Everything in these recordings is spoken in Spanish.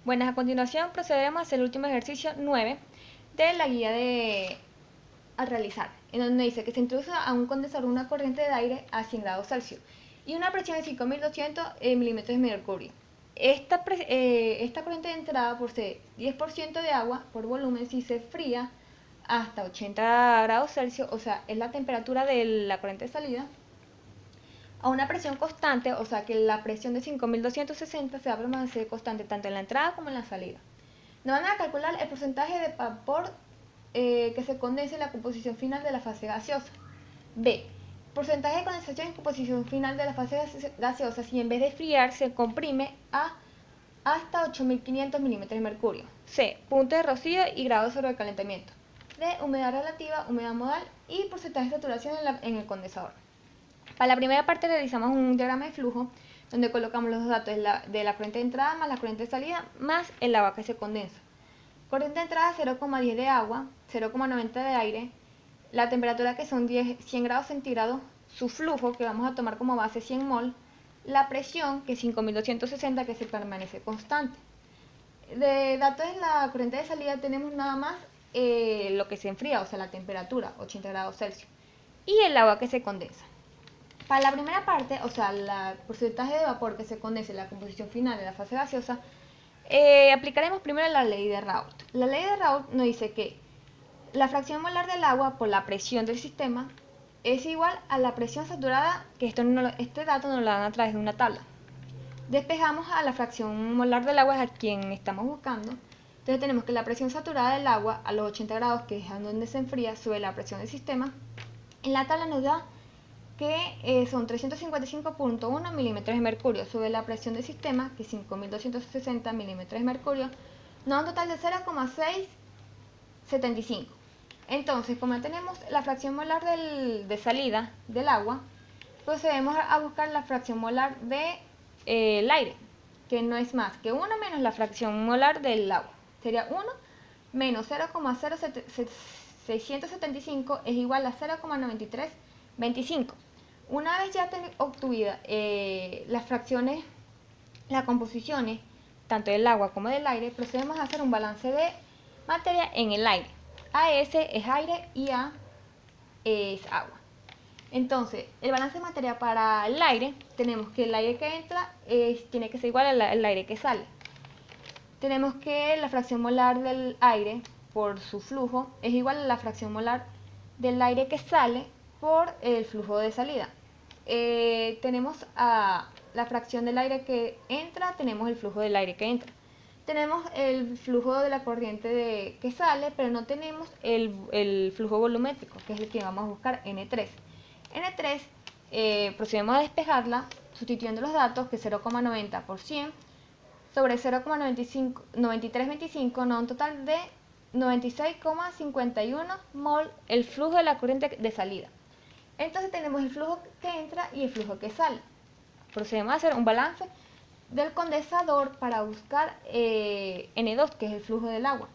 Bueno, a continuación procederemos a hacer el último ejercicio 9 de la guía a realizar, en donde dice que se introduce a un condensador una corriente de aire a 100 grados Celsius y una presión de 5200 milímetros de mercurio. Esta corriente de entrada posee 10% de agua por volumen si se fría hasta 80 grados Celsius, o sea, es la temperatura de la corriente de salida, a una presión constante, o sea que la presión de 5260 se va a permanecer constante tanto en la entrada como en la salida. Nos van a calcular el porcentaje de vapor que se condensa en la composición final de la fase gaseosa. B. Porcentaje de condensación en composición final de la fase gaseosa si en vez de enfriar se comprime a hasta 8500 milímetros de mercurio. C. Punto de rocío y grado de sobrecalentamiento. D. Humedad relativa, humedad modal y porcentaje de saturación en el condensador. Para la primera parte realizamos un diagrama de flujo donde colocamos los datos de la corriente de entrada más la corriente de salida más el agua que se condensa. Corriente de entrada 0,10 de agua, 0,90 de aire, la temperatura que son 100 grados centígrados, su flujo que vamos a tomar como base 100 mol, la presión que es 5260 que se permanece constante. De datos en la corriente de salida tenemos nada más lo que se enfría, o sea la temperatura, 80 grados Celsius, y el agua que se condensa. Para la primera parte, o sea, el porcentaje de vapor que se condensa en la composición final de la fase gaseosa, aplicaremos primero la ley de Raoult. La ley de Raoult nos dice que la fracción molar del agua por la presión del sistema es igual a la presión saturada, que este dato nos lo dan a través de una tabla. Despejamos a la fracción molar del agua, a quien estamos buscando. Entonces tenemos que la presión saturada del agua a los 80 grados, que es donde se enfría, sobre la presión del sistema. En la tabla nos da que son 355.1 milímetros de mercurio sobre la presión del sistema, que es 5260 milímetros de mercurio, nos da un total de 0,675. Entonces, como tenemos la fracción molar de salida del agua, procedemos a buscar la fracción molar del aire, que no es más que 1 menos la fracción molar del agua. Sería 1 menos 0,0675 es igual a 0,9325. Una vez ya obtuvida las fracciones, las composiciones, tanto del agua como del aire, procedemos a hacer un balance de materia en el aire. AS es aire y A es agua. Entonces, el balance de materia para el aire, tenemos que el aire que entra tiene que ser igual al aire que sale. Tenemos que la fracción molar del aire por su flujo es igual a la fracción molar del aire que sale por el flujo de salida. Tenemos a la fracción del aire que entra, tenemos el flujo del aire que entra. Tenemos el flujo de la corriente que sale, pero no tenemos el flujo volumétrico, que es el que vamos a buscar, N3. N3 procedemos a despejarla sustituyendo los datos, que 0,90 por 100 sobre 0,9325 nos da un total de 96,51 mol el flujo de la corriente de salida. Entonces tenemos el flujo que entra y el flujo que sale. Procedemos a hacer un balance del condensador para buscar N2, que es el flujo del agua.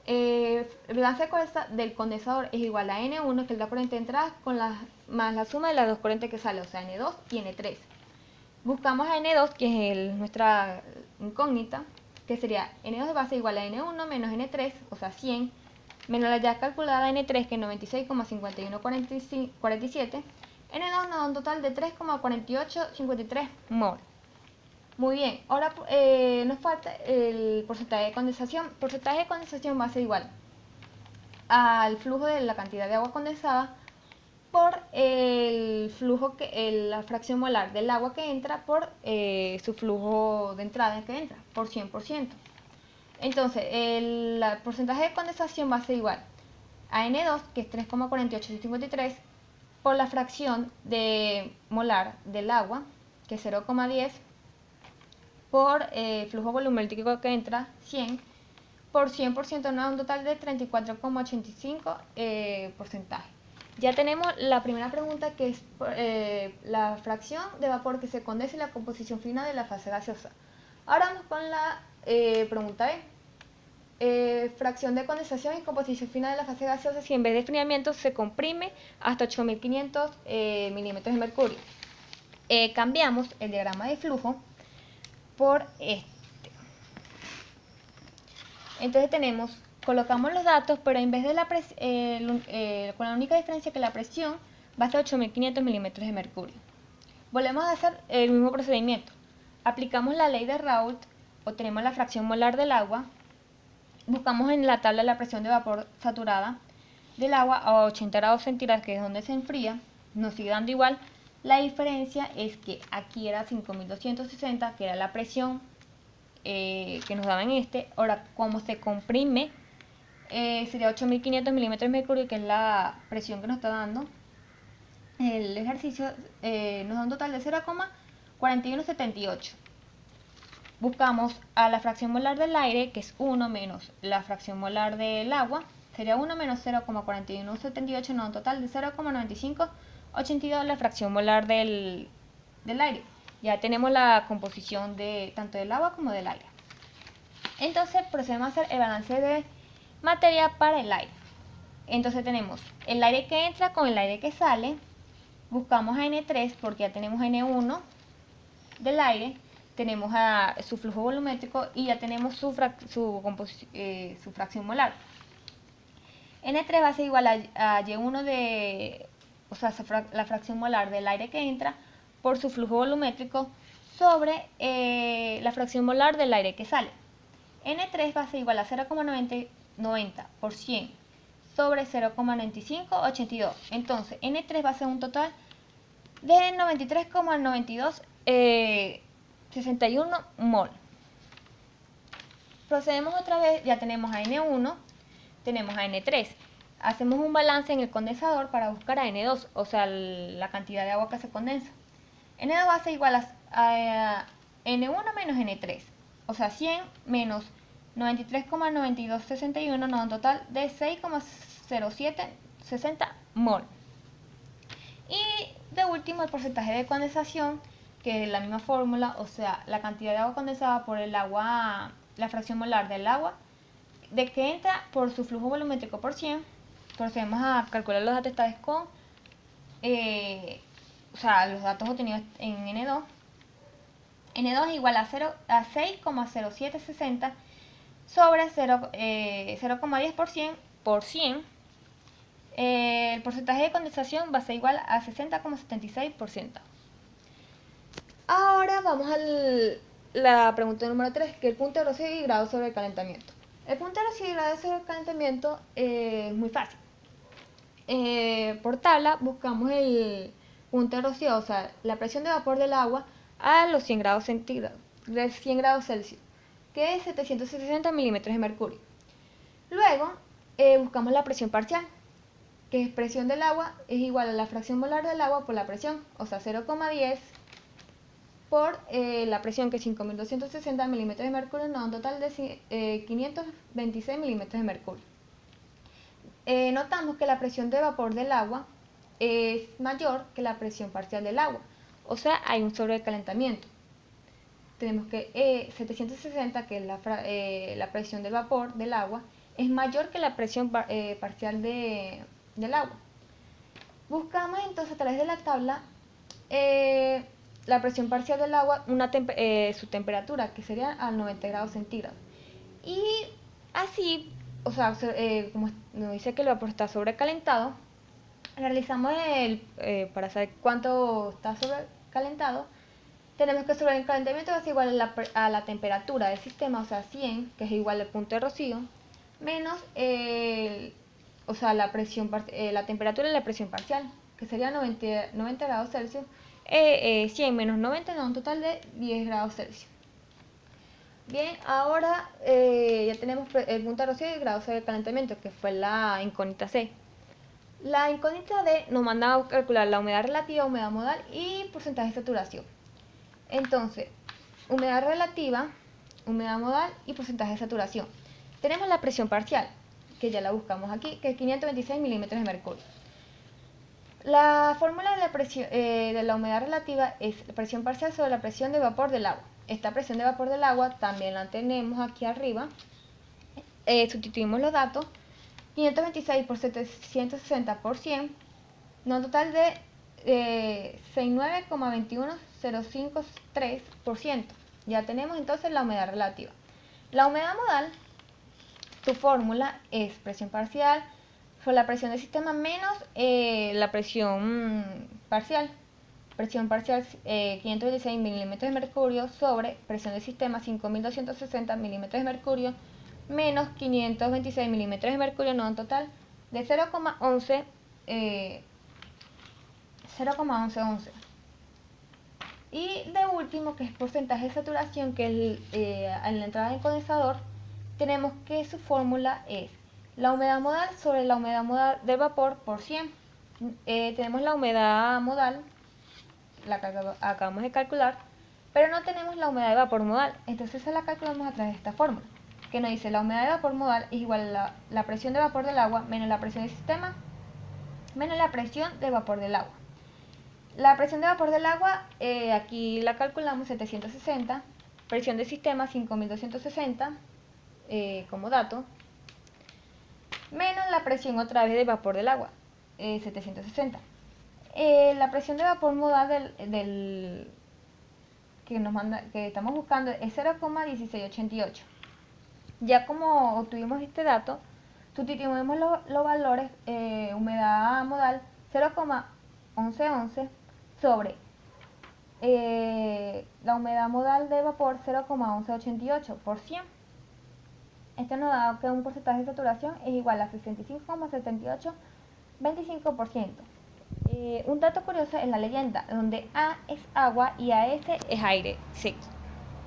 El balance del condensador es igual a N1, que es la corriente de entrada, más la suma de las dos corrientes que sale, o sea, N2 y N3. Buscamos a N2, que es nuestra incógnita, que sería N2 de base igual a N1 menos N3, o sea 100, menos la ya calculada N3, que es 96,5147. N2 nos da un total de 3,4853 mol. Muy bien, ahora nos falta el porcentaje de condensación. El porcentaje de condensación va a ser igual al flujo de la cantidad de agua condensada por el flujo, la fracción molar del agua que entra por su flujo de entrada que entra, por 100%. Entonces, el porcentaje de condensación va a ser igual a N2, que es 3,4853, por la fracción de molar del agua, que es 0,10, por el flujo volumétrico que entra, 100, por 100% nos da un total de 34,85 porcentaje. Ya tenemos la primera pregunta, que es la fracción de vapor que se condensa en la composición final de la fase gaseosa. Ahora vamos con la pregunta B. Fracción de condensación y composición final de la fase gaseosa si en vez de enfriamiento se comprime hasta 8500 milímetros de mercurio. Cambiamos el diagrama de flujo por este. Entonces colocamos los datos, pero en vez de con la única diferencia que la presión va a ser 8500 milímetros de mercurio. Volvemos a hacer el mismo procedimiento. Aplicamos la ley de Raoult, obtenemos la fracción molar del agua, buscamos en la tabla la presión de vapor saturada del agua a 80 grados centígrados, que es donde se enfría, nos sigue dando igual. La diferencia es que aquí era 5260, que era la presión que nos daba en este. Ahora, como se comprime, sería 8500 milímetros de mercurio, que es la presión que nos está dando el ejercicio. Nos da un total de 0,4178. Buscamos a la fracción molar del aire, que es 1 menos la fracción molar del agua, sería 1 menos 0,4178, nos da un total de 0,9582 la fracción molar del aire. Ya tenemos la composición de tanto del agua como del aire. Entonces procedemos a hacer el balance de materia para el aire. Entonces tenemos el aire que entra con el aire que sale. Buscamos a N3 porque ya tenemos N1 del aire, tenemos a su flujo volumétrico y ya tenemos su fracción molar. N3 va a ser igual a Y1 la fracción molar del aire que entra por su flujo volumétrico sobre la fracción molar del aire que sale. N3 va a ser igual a 0,90 por 100 sobre 0,9582. Entonces N3 va a ser un total de 93,92 61 mol. Procedemos otra vez, ya tenemos a N1, tenemos a N3. Hacemos un balance en el condensador para buscar a N2, o sea, la cantidad de agua que se condensa. N2 va a ser igual a N1 menos N3, o sea, 100 menos 93,9261 nos da un total de 6,0760 mol. Y de último, el porcentaje de condensación, que es la misma fórmula, o sea, la cantidad de agua condensada por el agua, la fracción molar del agua de que entra por su flujo volumétrico por 100. Procedemos a calcular los datos esta vez con los datos obtenidos en N2. N2 es igual a 6,0760 sobre 0,10% por 100. El porcentaje de condensación va a ser igual a 60,76%. Ahora vamos a la pregunta número 3, que es el punto de rocío y grado sobre el calentamiento. El punto de rocío y grado sobre el calentamiento es muy fácil. Por tabla buscamos el punto de rocío, o sea, la presión de vapor del agua a los 100 grados centígrados, de 100 grados Celsius, que es 760 milímetros de mercurio. Luego buscamos la presión parcial, que es presión del agua es igual a la fracción molar del agua por la presión, o sea, 0,10 por la presión, que es 5260 milímetros de mercurio, nos da un total de 526 milímetros de mercurio. Notamos que la presión de vapor del agua es mayor que la presión parcial del agua, o sea, hay un sobrecalentamiento. Tenemos que 760, que es la presión del vapor del agua, es mayor que la presión parcial del agua. Buscamos entonces a través de la tabla la presión parcial del agua, su temperatura, que sería a 90 grados centígrados. Y así, o sea, como nos dice que el vapor está sobrecalentado, realizamos para saber cuánto está sobrecalentado, tenemos que el sobrecalentamiento va a ser igual a la temperatura del sistema, o sea, 100, que es igual al punto de rocío, menos la temperatura y la presión parcial, que sería 90 grados Celsius. 100 menos 90 nos da un total de 10 grados Celsius. Bien, ahora ya tenemos el punto de rocío y el grado de calentamiento, que fue la incógnita C. La incógnita D nos manda a calcular la humedad relativa, humedad modal y porcentaje de saturación. Entonces, humedad relativa, humedad modal y porcentaje de saturación. Tenemos la presión parcial, que ya la buscamos aquí, que es 526 milímetros de mercurio. La fórmula de la humedad relativa es la presión parcial sobre la presión de vapor del agua. Esta presión de vapor del agua también la tenemos aquí arriba. Sustituimos los datos. 526 por 760 por 100, da un total de 69,21053%. Ya tenemos entonces la humedad relativa. La humedad modal tu fórmula es presión parcial sobre la presión del sistema menos la presión parcial. Presión parcial 526 milímetros de mercurio sobre presión del sistema 5260 milímetros de mercurio menos 526 milímetros de mercurio, no, en total de 0,11 0,1111. Y de último, que es porcentaje de saturación, que en la entrada del condensador tenemos que su fórmula es la humedad modal sobre la humedad modal del vapor por 100. Tenemos la humedad modal, la que acabamos de calcular, pero no tenemos la humedad de vapor modal, entonces esa la calculamos a través de esta fórmula, que nos dice la humedad de vapor modal es igual a la presión de vapor del agua menos la presión del sistema menos la presión de vapor del agua. La presión de vapor del agua, aquí la calculamos 760, presión del sistema 5260 como dato, menos la presión otra vez de vapor del agua, 760. La presión de vapor modal que estamos buscando es 0,1688. Ya como obtuvimos este dato, sustituimos los valores, humedad modal 0,1111 sobre la humedad modal de vapor 0,1188 por 100. Esto nos da que un porcentaje de saturación es igual a 65,7825%. Un dato curioso es la leyenda, donde A es agua y AS es aire seco.